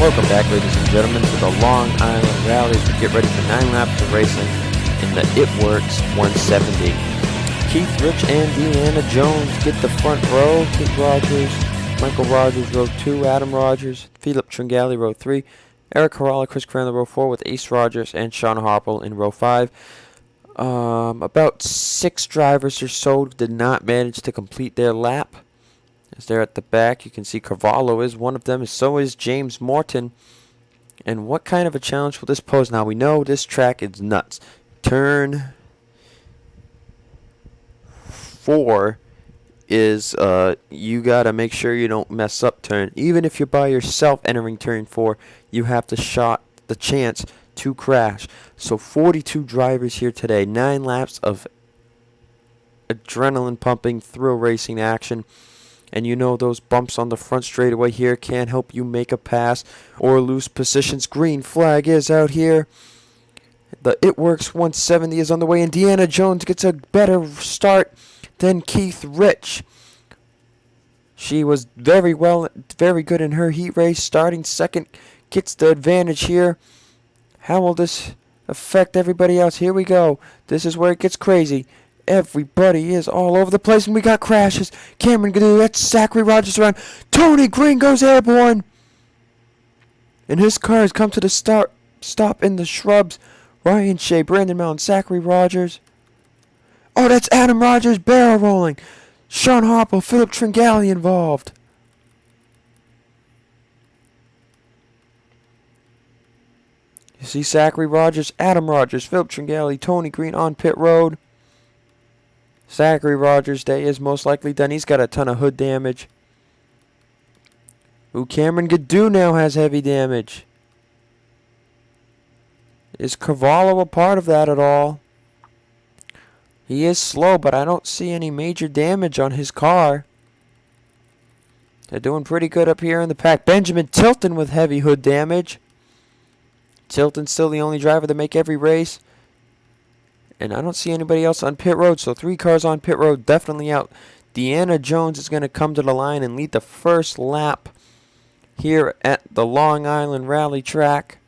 Welcome back, ladies and gentlemen, to the Long Island Rally as we get ready for 9 laps of racing in the It Works 170. Keith Rich and Deanna Jones get the front row. Kate Rogers, Michael Rogers, row 2. Adam Rogers, Philip Tringali, row 3. Eric Corrala, Chris Cranley, row 4, with Ace Rogers and Sean Harple in row 5. About 6 drivers or so did not manage to complete their lap. As they're at the back, you can see Cavallo is one of them, and so is James Morton. And what kind of a challenge will this pose? Now, we know this track is nuts. Turn 4 is, you got to make sure you don't mess up turn. Even if you're by yourself entering turn 4, you have the chance to crash. So 42 drivers here today, 9 laps of adrenaline pumping, thrill racing action. And you know those bumps on the front straightaway here can't help you make a pass or lose positions. Green flag is out here. The It Works 170 is on the way, and Deanna Jones gets a better start than Keith Rich. She was very good in her heat race. Starting second, gets the advantage here. How will this affect everybody else? Here we go. This is where it gets crazy. Everybody is all over the place, and we got crashes. Cameron Gadoo, that's Zachary Rogers around. Tony Green goes airborne. And his car has come to the stop in the shrubs. Ryan Shea, Brandon Mellon, Zachary Rogers. Oh, that's Adam Rogers barrel rolling. Sean Harple, Philip Tringali involved. You see Zachary Rogers, Adam Rogers, Philip Tringali, Tony Green on pit road. Zachary Rogers' day is most likely done. He's got a ton of hood damage. Ooh, Cameron Gadoo now has heavy damage. Is Cavallo a part of that at all? He is slow, but I don't see any major damage on his car. They're doing pretty good up here in the pack. Benjamin Tilton with heavy hood damage. Tilton's still the only driver to make every race. And I don't see anybody else on pit road, so 3 cars on pit road, definitely out. Deanna Jones is going to come to the line and lead the first lap here at the Long Island Rally track.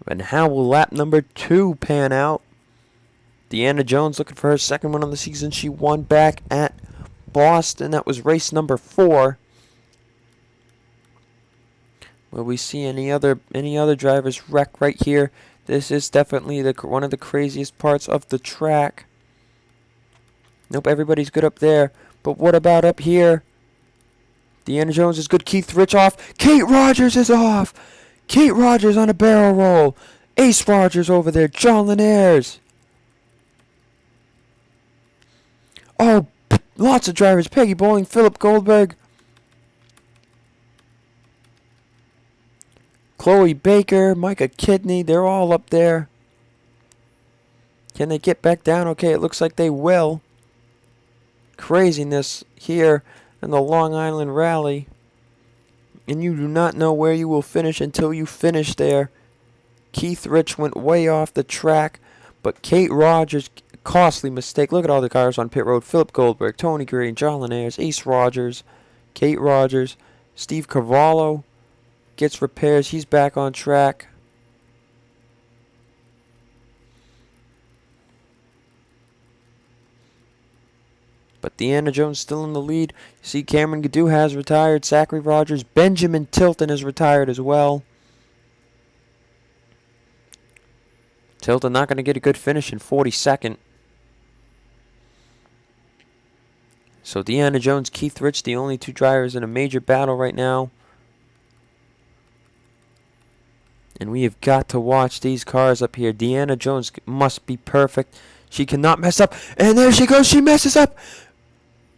And how will lap number 2 pan out? Deanna Jones looking for her second one on the season. She won back at Boston. That was race number 4. Will we see any other drivers wreck right here? This is definitely one of the craziest parts of the track. Nope, everybody's good up there. But what about up here? Deanna Jones is good. Keith Rich off. Kate Rogers is off. Kate Rogers on a barrel roll. Ace Rogers over there. John Linares. Oh, lots of drivers. Peggy Bowling, Philip Goldberg. Chloe Baker, Micah Kidney, they're all up there. Can they get back down? Okay, it looks like they will. Craziness here in the Long Island Rally. And you do not know where you will finish until you finish there. Keith Rich went way off the track, but Kate Rogers, costly mistake. Look at all the cars on pit road. Philip Goldberg, Tony Green, John Linares, Ace Rogers, Kate Rogers, Steve Cavallo. Gets repairs. He's back on track. But Deanna Jones still in the lead. You see Cameron Gadoo has retired. Zachary Rogers. Benjamin Tilton is retired as well. Tilton not going to get a good finish in 42nd. So Deanna Jones, Keith Rich, the only 2 drivers in a major battle right now. And we have got to watch these cars up here. Deanna Jones must be perfect. She cannot mess up. And there she goes. She messes up.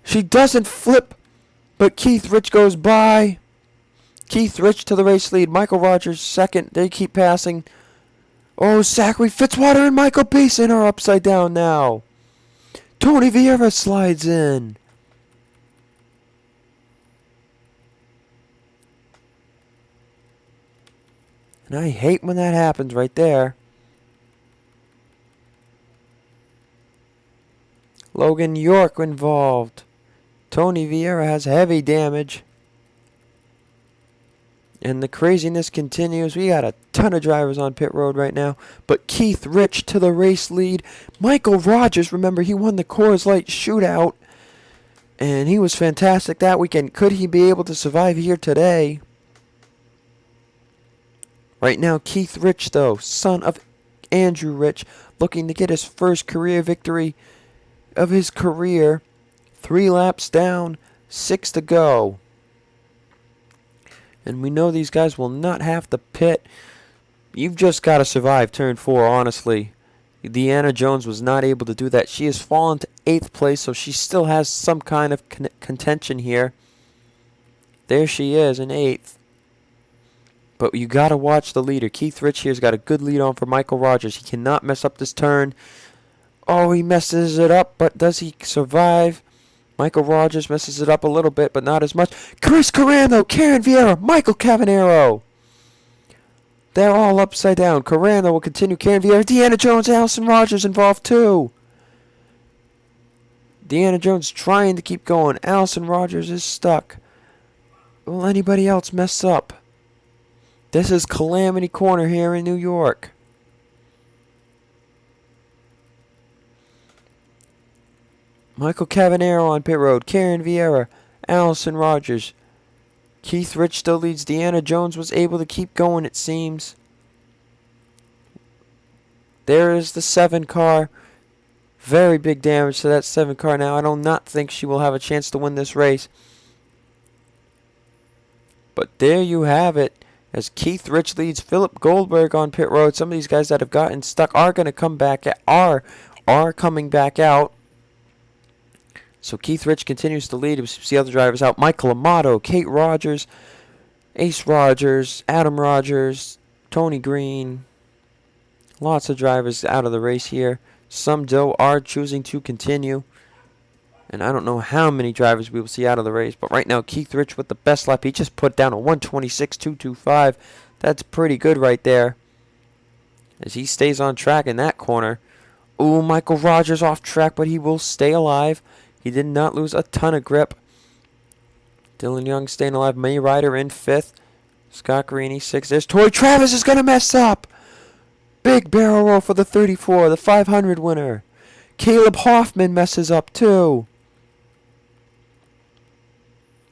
She doesn't flip. But Keith Rich goes by. Keith Rich to the race lead. Michael Rogers second. They keep passing. Oh, Zachary Fitzwater and Michael Beeson are upside down now. Tony Vieira slides in. And I hate when that happens right there. Logan York involved. Tony Vieira has heavy damage. And the craziness continues. We got a ton of drivers on pit road right now. But Keith Rich to the race lead. Michael Rogers, remember, he won the Coors Light shootout. And he was fantastic that weekend. Could he be able to survive here today? Right now, Keith Rich, though, son of Andrew Rich, looking to get his first career victory of his career. 3 laps down, 6 to go. And we know these guys will not have to pit. You've just got to survive turn 4, honestly. Deanna Jones was not able to do that. She has fallen to 8th place, so she still has some kind of contention here. There she is in 8th. But you got to watch the leader. Keith Rich here's got a good lead on for Michael Rogers. He cannot mess up this turn. Oh, he messes it up, but does he survive? Michael Rogers messes it up a little bit, but not as much. Chris Carrano, Karen Vieira, Michael Cavanero. They're all upside down. Carrano will continue. Karen Vieira, Deanna Jones, Allison Rogers involved too. Deanna Jones trying to keep going. Allison Rogers is stuck. Will anybody else mess up? This is Calamity Corner here in New York. Michael Cavanero on pit road. Karen Vieira. Allison Rogers. Keith Rich still leads. Deanna Jones was able to keep going, it seems. There is the 7 car. Very big damage to that 7 car now. I do not think she will have a chance to win this race. But there you have it. As Keith Rich leads Philip Goldberg on pit road. Some of these guys that have gotten stuck are going to come back. Are coming back out. So Keith Rich continues to lead. We see other drivers out. Michael Amato, Kate Rogers, Ace Rogers, Adam Rogers, Tony Green. Lots of drivers out of the race here. Some, though, are choosing to continue. And I don't know how many drivers we will see out of the race. But right now, Keith Rich with the best lap. He just put down a 1:26.225. That's pretty good right there. As he stays on track in that corner. Ooh, Michael Rogers off track, but he will stay alive. He did not lose a ton of grip. Dylan Young staying alive. May Ryder in 5th. Scott Greeny 6th. There's Tori Travis is going to mess up. Big barrel roll for the 34, the 500 winner. Caleb Hoffman messes up too.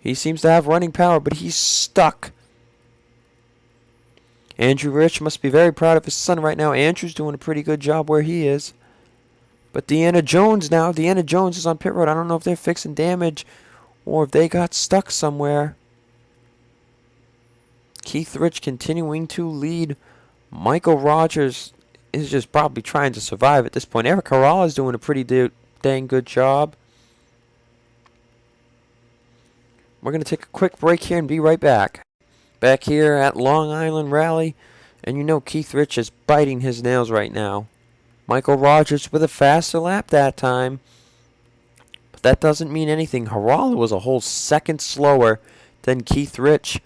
He seems to have running power, but he's stuck. Andrew Rich must be very proud of his son right now. Andrew's doing a pretty good job where he is. But Deanna Jones now. Deanna Jones is on pit road. I don't know if they're fixing damage or if they got stuck somewhere. Keith Rich continuing to lead. Michael Rogers is just probably trying to survive at this point. Eric Harala is doing a pretty dang good job. We're going to take a quick break here and be right back. Back here at Long Island Rally. And you know Keith Rich is biting his nails right now. Michael Rogers with a faster lap that time. But that doesn't mean anything. Harala was a whole second slower than Keith Rich.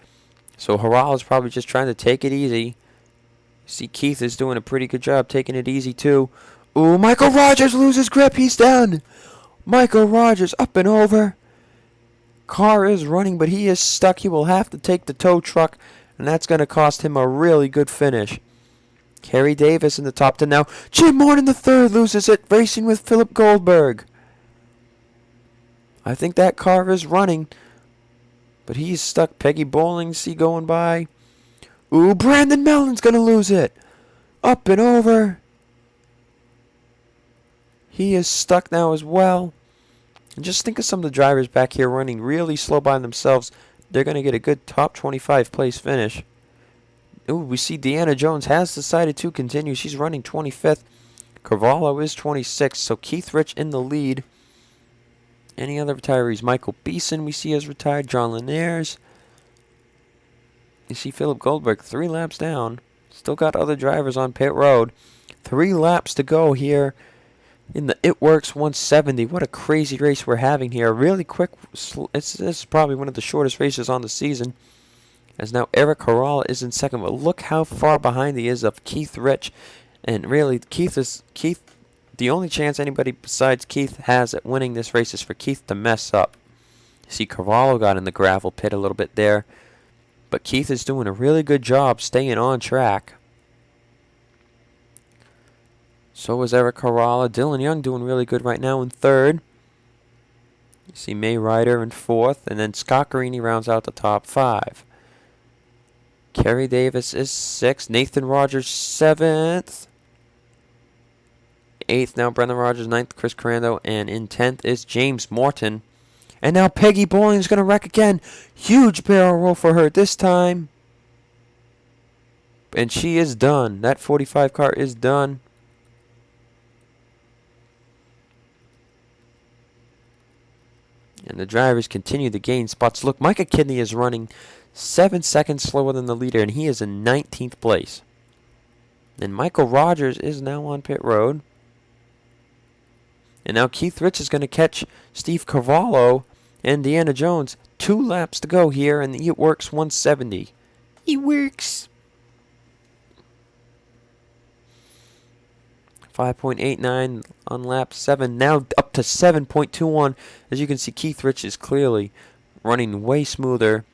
So Harala is probably just trying to take it easy. See, Keith is doing a pretty good job taking it easy too. Ooh, Michael Rogers loses grip. He's done. Michael Rogers up and over. Car is running, but he is stuck. He will have to take the tow truck, and that's going to cost him a really good finish. Kerry Davis in the top 10 now. Jim Morton the third loses it, racing with Philip Goldberg. I think that car is running, but he's stuck. Peggy Bowling, see going by. Ooh, Brandon Mellon's going to lose it. Up and over. He is stuck now as well. And just think of some of the drivers back here running really slow by themselves. They're going to get a good top 25 place finish. Ooh, we see Deanna Jones has decided to continue. She's running 25th. Carvalho is 26th, so Keith Rich in the lead. Any other retirees? Michael Beeson we see has retired. John Linares. You see Philip Goldberg 3 laps down. Still got other drivers on pit road. 3 laps to go here in the It Works 170. What a crazy race we're having here. Really quick. This is probably one of the shortest races on the season. As now Eric Harala is in second. But look how far behind he is of Keith Rich. And really, Keith, the only chance anybody besides Keith has at winning this race is for Keith to mess up. See, Cavallo got in the gravel pit a little bit there. But Keith is doing a really good job staying on track. So is Eric Caralla. Dylan Young doing really good right now in third. You see May Ryder in fourth. And then Scott Garini rounds out the top five. Kerry Davis is sixth. Nathan Rogers seventh. Eighth now Brendan Rogers. Ninth Chris Carando. And in 10th is James Morton. And now Peggy Boylan's going to wreck again. Huge barrel roll for her this time. And she is done. That 45 car is done. And the drivers continue to gain spots. Look, Micah Kidney is running 7 seconds slower than the leader, and he is in 19th place. And Michael Rogers is now on pit road. And now Keith Rich is going to catch Steve Cavallo and Deanna Jones. 2 laps to go here, and it works 170. It works. 5.89 on lap 7. Now up to 7.21. As you can see, Keith Rich is clearly running way smoother.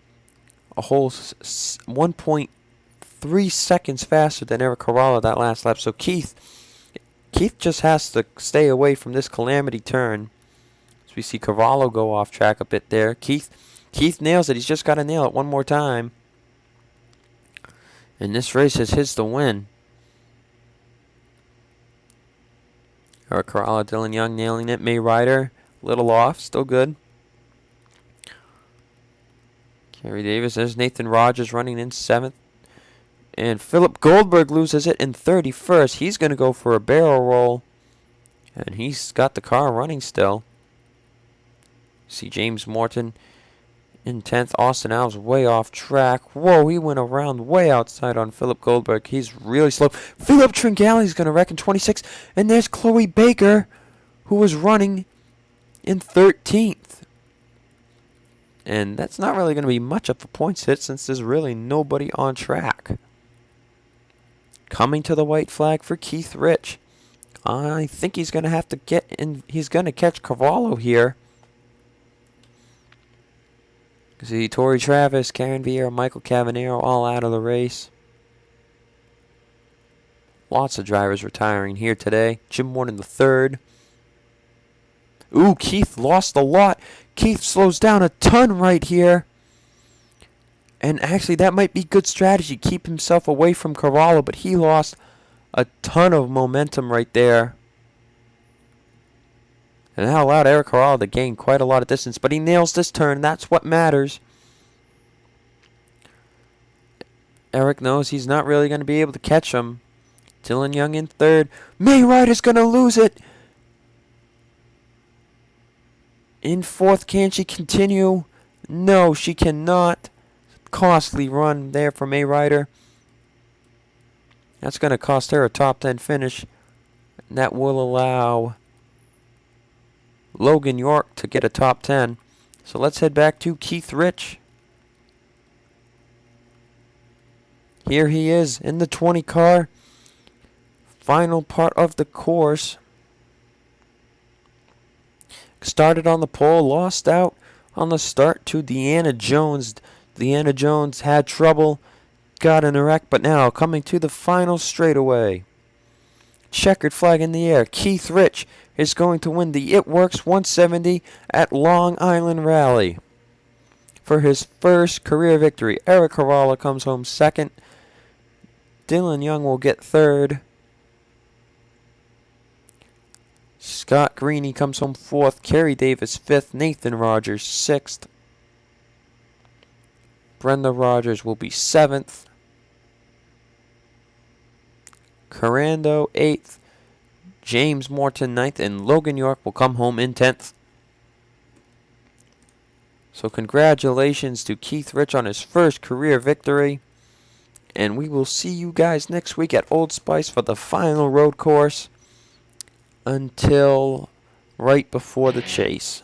A whole 1.3 seconds faster than Eric Caralla that last lap. So Keith just has to stay away from this calamity turn. As we see Cavallo go off track a bit there. Keith nails it. He's just got to nail it one more time. And this race is his to win. Eric Caralla, Dylan Young nailing it. May Ryder, little off, still good. Kerry Davis, there's Nathan Rogers running in 7th. And Philip Goldberg loses it in 31st. He's going to go for a barrel roll. And he's got the car running still. See James Morton in 10th. Austin Alves way off track. Whoa, he went around way outside on Philip Goldberg. He's really slow. Philip Tringale's going to wreck in 26th. And there's Chloe Baker, who was running in 13th. And that's not really going to be much of a points hit since there's really nobody on track. Coming to the white flag for Keith Rich. I think he's going to have to get in. He's going to catch Cavallo here. See, Torrey Travis, Karen Vieira, Michael Cavanero all out of the race. Lots of drivers retiring here today. Jim Morton the third. Ooh, Keith lost a lot. Keith slows down a ton right here. And actually, that might be good strategy. Keep himself away from Cavallo, but he lost a ton of momentum right there. And that allowed Eric Caralla to gain quite a lot of distance. But he nails this turn. That's what matters. Eric knows he's not really going to be able to catch him. Dylan Young in third. May Ryder's going to lose it. In fourth, can she continue? No, she cannot. Costly run there for May Ryder. That's going to cost her a top 10 finish. And that will allow Logan York to get a top 10. So let's head back to Keith Rich. Here he is in the 20 car. Final part of the course. Started on the pole, lost out on the start to Deanna Jones. Deanna Jones had trouble, got in a wreck, but now coming to the final straightaway. Checkered flag in the air. Keith Rich is going to win the It Works 170 at Long Island Rally for his first career victory. Eric Caralla comes home second. Dylan Young will get third. Scott Greeny comes home fourth. Kerry Davis fifth. Nathan Rogers sixth. Brenda Rogers will be seventh. Carando 8th, James Morton 9th, and Logan York will come home in 10th. So congratulations to Keith Rich on his first career victory. And we will see you guys next week at Old Spice for the final road course until right before the chase.